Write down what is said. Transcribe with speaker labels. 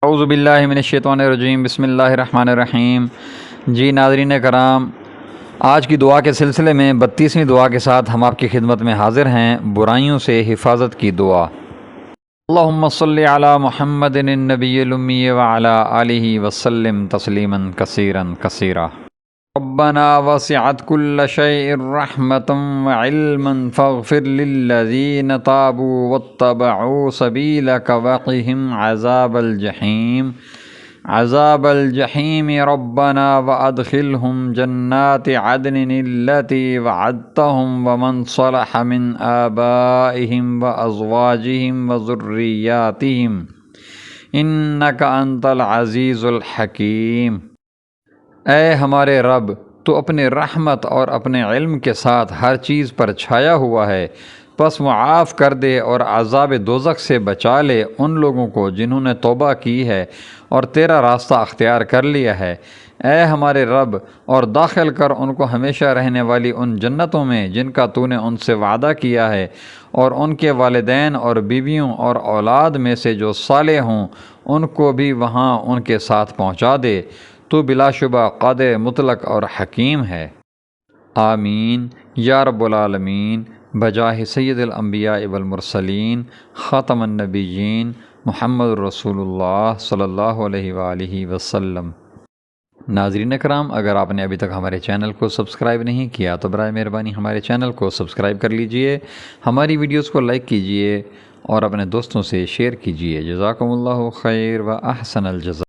Speaker 1: اعوذ باللہ من الشیطان الرجیم، بسم اللہ الرحمن الرحیم۔ جی ناظرین کرام، آج کی دعا کے سلسلے میں 32ویں دعا کے ساتھ ہم آپ کی خدمت میں حاضر ہیں۔ برائیوں سے حفاظت کی دعا۔ اللہم صلی علی محمد النبی الامی وعلی آلہ وسلم تسلیما کثیرا کثیرا۔ ربنا وسعت كل شيء رحمة وعلما فاغفر للذين تابوا واتبعوا سبيلك وقهم عذاب الجحيم ربنا وأدخلهم جنات عدن التي وعدتهم ومن صلح من آبائهم وأزواجهم وذرياتهم إنك أنت العزيز الحكيم۔ اے ہمارے رب، تو اپنے رحمت اور اپنے علم کے ساتھ ہر چیز پر چھایا ہوا ہے، پس معاف کر دے اور عذاب دوزخ سے بچا لے ان لوگوں کو جنہوں نے توبہ کی ہے اور تیرا راستہ اختیار کر لیا ہے۔ اے ہمارے رب، اور داخل کر ان کو ہمیشہ رہنے والی ان جنتوں میں جن کا تو نے ان سے وعدہ کیا ہے، اور ان کے والدین اور بیویوں اور اولاد میں سے جو صالح ہوں ان کو بھی وہاں ان کے ساتھ پہنچا دے۔ تو بلا شبہ قادر مطلق اور حکیم ہے۔ آمین یا رب العالمین، بجاہ سید الانبیاء والمرسلین خاتم النبیین محمد رسول اللہ صلی اللہ علیہ وآلہ وسلم۔ ناظرین اکرام، اگر آپ نے ابھی تک ہمارے چینل کو سبسکرائب نہیں کیا تو برائے مہربانی ہمارے چینل کو سبسکرائب کر لیجئے، ہماری ویڈیوز کو لائک کیجئے اور اپنے دوستوں سے شیئر کیجئے۔ جزاکم اللہ خیر و احسن الجزاء۔